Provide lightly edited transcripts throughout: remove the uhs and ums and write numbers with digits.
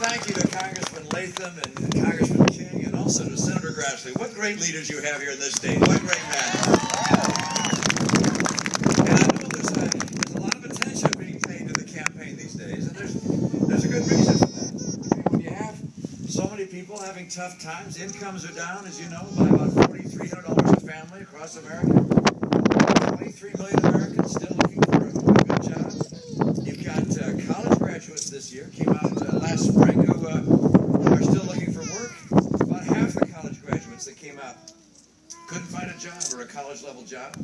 thank you to Congressman Latham and Congressman King and also to Senator Grassley. What great leaders you have here in this state. What great men. And I know there's a lot of attention being paid to the campaign these days, and there's a good reason for that. When you have so many people having tough times, incomes are down, as you know, by about $4,300 a family across America. 23 million Americans still looking for a good job. You've got college graduates this year, came out last spring, who are still looking for work. About half the college graduates that came out couldn't find a job or a college-level job.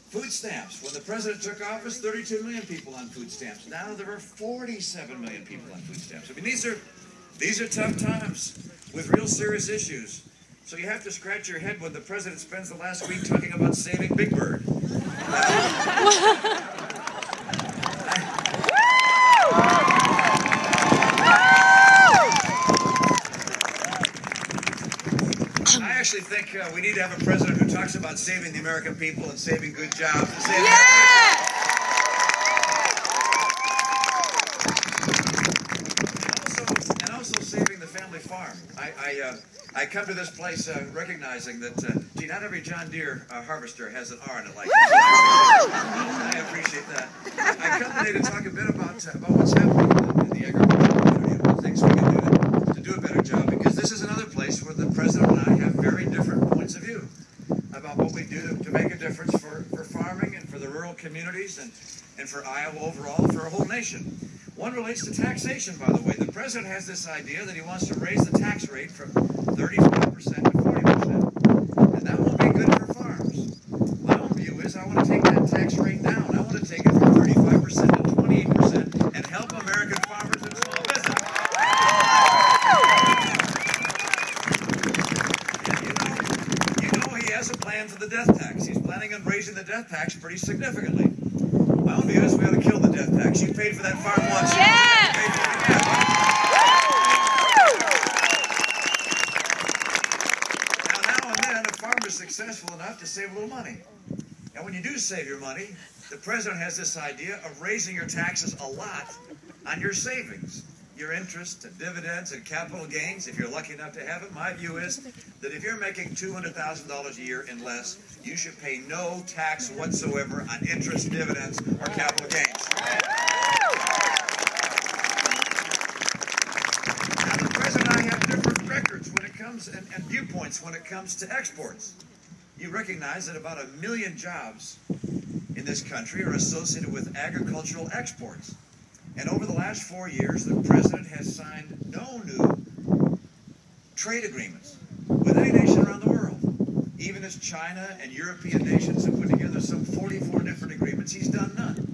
Food stamps. When the president took office, 32 million people on food stamps. Now there are 47 million people on food stamps. I mean, these are tough times with real serious issues. So you have to scratch your head when the president spends the last week talking about saving Big Bird. I actually think we need to have a president who talks about saving the American people and saving good jobs. And saving and also saving the family farm. I come to this place recognizing that, gee, not every John Deere harvester has an R in it like this. I appreciate that. I come today to talk a bit about what's happening in the agricultural community and what things we can do to do a better job, because this is another place where the president and I have very different points of view about what we do to make a difference for farming and for the rural communities and for Iowa overall, for our whole nation. One relates to taxation, by the way. The president has this idea that he wants to raise the tax rate from 35% to 40%, and that won't be good for farms. My own view is I want to take that tax rate down. I want to take it from 35% to 28% and help American farmers and small business. And you know he has a plan for the death tax. He's planning on raising the death tax pretty significantly. My own view is we ought to kill the death tax. You paid for that farm once. Yeah. Now and then, a farmer's successful enough to save a little money. And when you do save your money, the president has this idea of raising your taxes a lot on your savings, your interest and dividends and capital gains, if you're lucky enough to have it. My view is that if you're making $200,000 a year and less, you should pay no tax whatsoever on interest, dividends, or capital gains. Now, the president and I have different records when it comes, and viewpoints when it comes to exports. You recognize that about 1 million jobs in this country are associated with agricultural exports. And over the last 4 years, the president has signed no new trade agreements with any nation around the world. Even as China and European nations have put together some 44 different agreements, he's done none.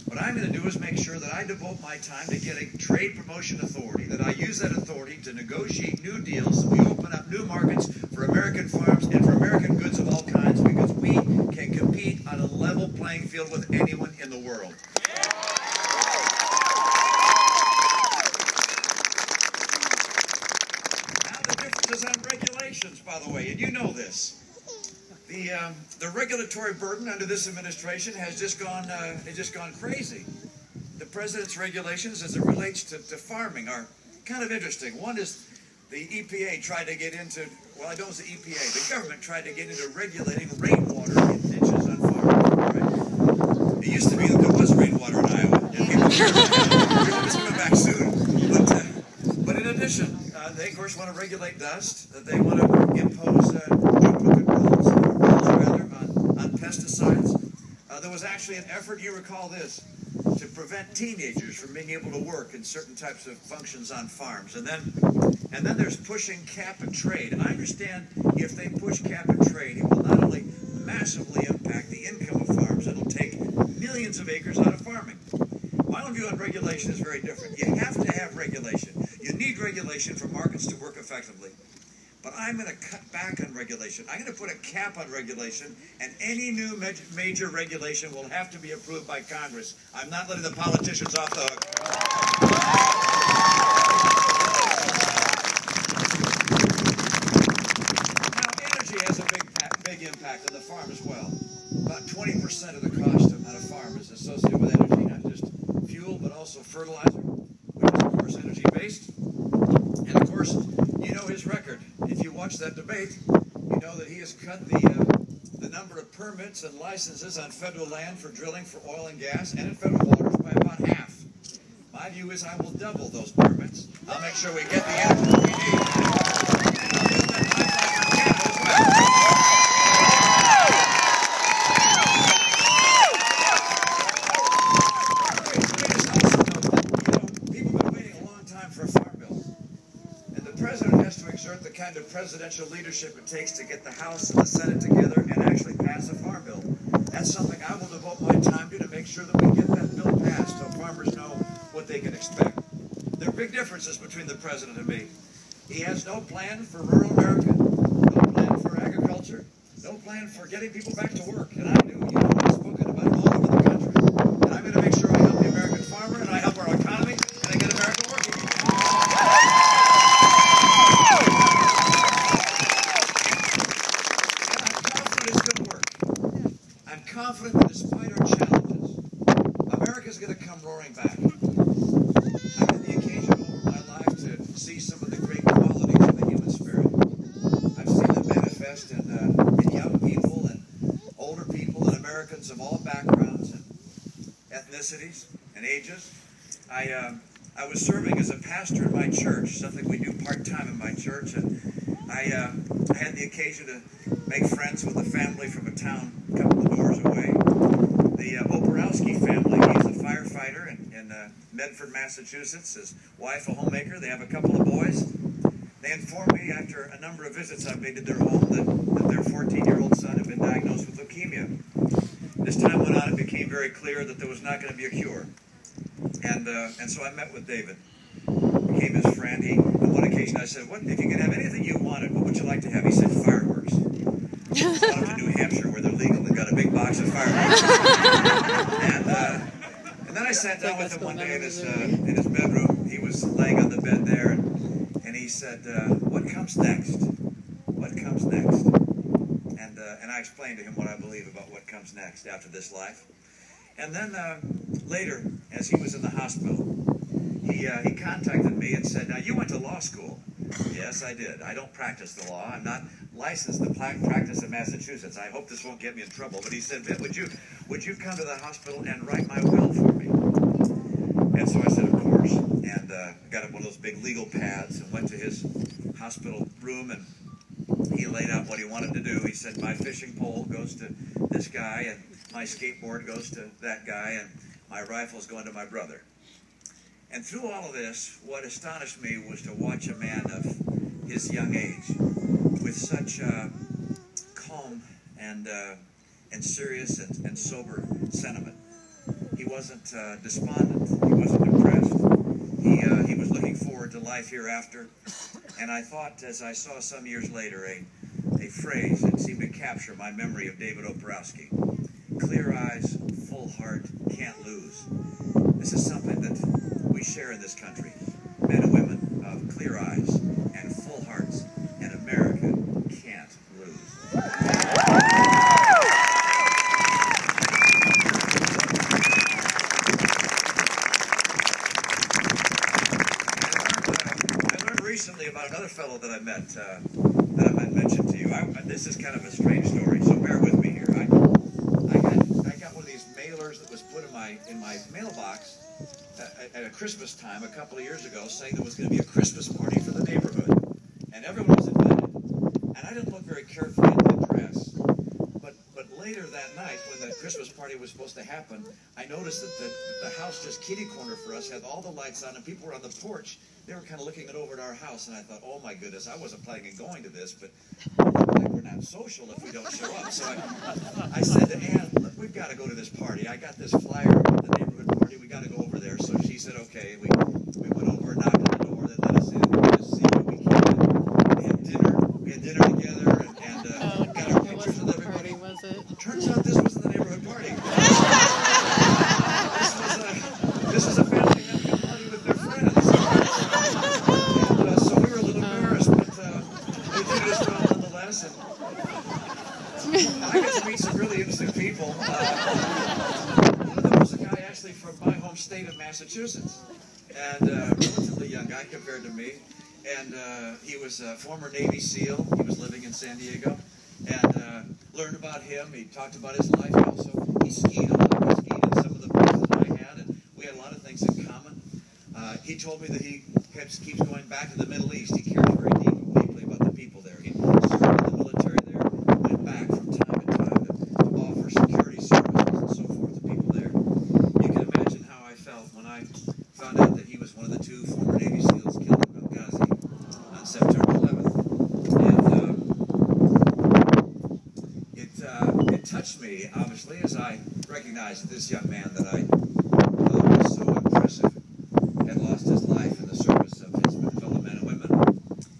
What I'm going to do is make sure that I devote my time to getting trade promotion authority, that I use that authority to negotiate new deals, so we open up new markets for American farms and for American goods of all kinds, because we can compete on a level playing field with anyone in the world. On regulations, by the way, and you know this. The regulatory burden under this administration has just gone crazy. The president's regulations, as it relates to farming, are kind of interesting. One is the EPA tried to get into, well, I don't know, the EPA, the government tried to get into regulating rainwater in ditches on farms. Right? It used to be that there was rainwater in Iowa, and people it's coming back soon. But in addition, they, of course, want to regulate dust. They want to impose duplicate rules on pesticides. There was actually an effort, you recall this, to prevent teenagers from being able to work in certain types of functions on farms. And then there's pushing cap and trade. And I understand if they push cap and trade, it will not only massively impact the income of farms, it'll take millions of acres out of farming. My own view on regulation is very different. You have to have regulation. You need regulation for markets to work effectively. But I'm going to cut back on regulation. I'm going to put a cap on regulation, and any new major regulation will have to be approved by Congress. I'm not letting the politicians off the hook. Now, energy has a big impact on the farm as well. About 20% of the cost on a farm is associated with energy, not just fuel, but also fertilizer, which is, of course, energy-based. watched that debate, you know that he has cut the number of permits and licenses on federal land for drilling for oil and gas and in federal waters by about half. My view is I will double those permits. I'll make sure we get the answers we need. And I'll build that pipeline for Canada as well. The kind of presidential leadership it takes to get the House and the Senate together and actually pass a farm bill. That's something I will devote my time to make sure that we get that bill passed so farmers know what they can expect. There are big differences between the president and me. He has no plan for rural America, no plan for agriculture, no plan for getting people back to work. And I do. You know, I've spoken about it all over the country. And I'm going to make sure I help the American farmer and I help our economy and I get America working. Confident that despite our challenges, America's going to come roaring back. I've had the occasion over my life to see some of the great qualities of the human spirit. I've seen them manifest in young people and older people and Americans of all backgrounds and ethnicities and ages. I was serving as a pastor in my church, something we do part-time in my church, and I had the occasion to make friends with a family from a town a couple of doors away. The Oporowski family, he's a firefighter in Medford, Massachusetts. His wife a homemaker. They have a couple of boys. They informed me after a number of visits I've made to their home that their 14-year-old son had been diagnosed with leukemia. As time went on, it became very clear that there was not going to be a cure. And so I met with David, became his friend. On one occasion I said, "What if you could have anything you wanted, what would you like to have?" He said, "Fireworks." I brought him to New Hampshire where they're legal. They've got a big box of fireworks. And then I sat down with him one day in his bedroom. He was laying on the bed there, and he said, "What comes next? What comes next?" And I explained to him what I believe about what comes next after this life. And then later, as he was in the hospital, he contacted me and said, "Now, you went to law school." Yes, I did. I don't practice the law. I'm not licensed to practice in Massachusetts. I hope this won't get me in trouble. But he said, "Mitt, would you come to the hospital and write my will for me?" And so I said, "Of course." And got up one of those big legal pads and went to his hospital room, and he laid out what he wanted to do. He said, "My fishing pole goes to this guy, and my skateboard goes to that guy, and my rifle's going to my brother." And through all of this, what astonished me was to watch a man of his young age with such calm and serious and sober sentiment. He wasn't despondent. He wasn't depressed. He was looking forward to life hereafter. And I thought, as I saw some years later, a phrase that seemed to capture my memory of David Oporowski: "Clear eyes, full heart, can't lose." This is something that we share in this country. Men and women of clear eyes and full hearts, and America can't lose. I learned recently about another fellow that I met, that I might mention to you. This is kind of a strange story, so bear with me here. I got one of these mailers that was put in my mailbox at a Christmas time a couple of years ago, saying there was going to be a Christmas party for the neighborhood, and everyone was invited. And I didn't look very carefully at the dress, but later that night, when the Christmas party was supposed to happen, I noticed that the house just kitty corner for us had all the lights on, and people were on the porch. They were kind of looking over at our house, and I thought, "Oh my goodness, I wasn't planning on going to this, but we're not social if we don't show up." So I said to Ann, "Look, we've got to go to this party. I got this flyer about the neighborhood party. We got to go over there." So she said, "Okay." We went over, knocked on the door, they let us in. To see what we came in. We had dinner together, and got our pictures with everybody. Was it? Turns out this wasn't the neighborhood party. This was a family having a party with their friends. And so we were a little embarrassed, but they treated us well nonetheless. And I got to meet some really interesting people. One of them was a guy actually from my home state of Massachusetts, and a relatively young guy compared to me. and he was a former Navy SEAL. He was living in San Diego, and learned about him. He talked about his life. He skied a lot. He skied in some of the places that I had, and we had a lot of things in common. He told me that he keeps going back to the Middle East. He cares very deeply about the people there. He served in the military there, went back from time to time to offer security services and so forth to people there. You can imagine how I felt when I found out that he was one of the 2 former Navy SEALs killed in Benghazi on September 11th. And it touched me, obviously, as I recognized that this young man that I thought was so impressive had lost his life in the service of his fellow men and women.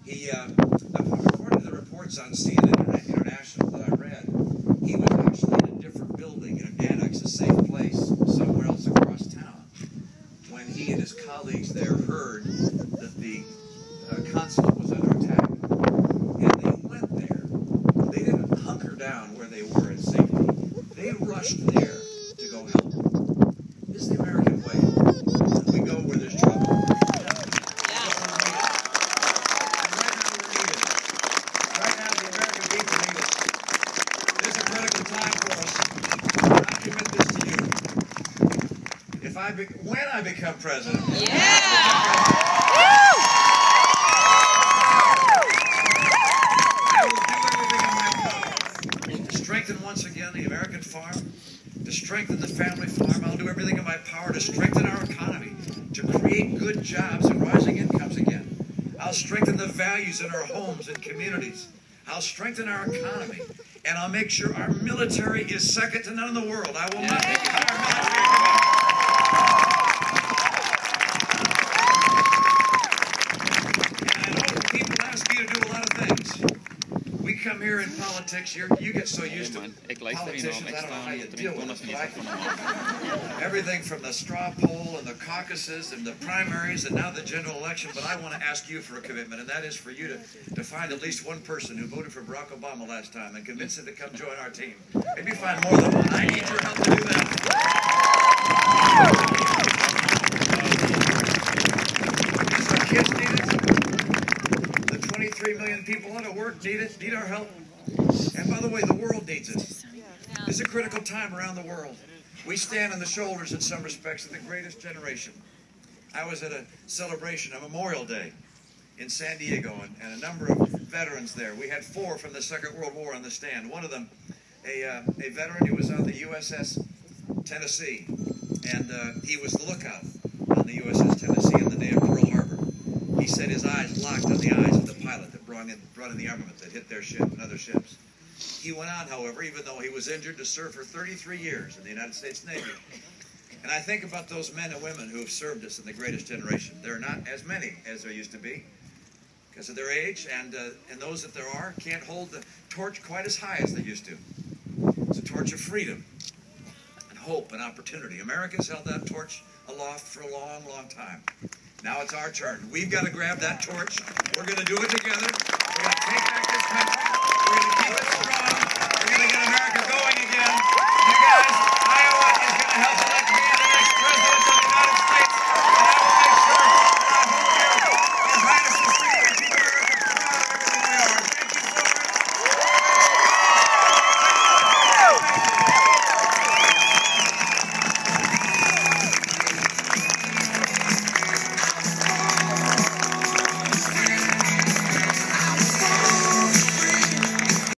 He, according to the reports on CNN International that I read, he was actually in a different building, in an annex, a safe place, somewhere else across town, when he and his colleagues there heard that the consulate was under attack. And they went there. They didn't hunker down where they were in safety. They rushed there to go help them. This is the American way. We go where there's trouble. Right now, the American people need us. This is a critical time for us. I commit this to you. When I become president, I will do everything in my power to strengthen once again the American farm, to strengthen the family farm. I'll do everything in my power to strengthen our economy, to create good jobs and rising incomes again. I'll strengthen the values in our homes and communities. I'll strengthen our economy, and I'll make sure our military is second to none in the world. I will not take our military commitment. And I know that people ask you to do a lot of things. We come here in politics, you get so used to politicians, I don't know how you deal with it, but everything from the straw poll and the caucuses and the primaries and now the general election, but I want to ask you for a commitment, and that is for you to find at least one person who voted for Barack Obama last time and convince him to come join our team. Maybe find more than one. I need your help to do that. Because our kids need it. The 23 million people out of work need it, need our help. And by the way, the world needs it. It's a critical time around the world. We stand on the shoulders, in some respects, of the greatest generation. I was at a celebration, a Memorial Day, in San Diego, and a number of veterans there. We had 4 from the Second World War on the stand. One of them, a veteran who was on the USS Tennessee, and he was the lookout on the USS Tennessee on the day of Pearl Harbor. He said his eyes locked on the eyes of the pilot that brought in the armament that hit their ship and other ships. He went on, however, even though he was injured, to serve for 33 years in the United States Navy. And I think about those men and women who have served us in the greatest generation. There are not as many as there used to be because of their age, and those that there are can't hold the torch quite as high as they used to. It's a torch of freedom and hope and opportunity. America's held that torch aloft for a long, long time. Now it's our turn. We've got to grab that torch. We're going to do it together. We're going to take back this country. We're going to keep it strong. We're going to get America going again.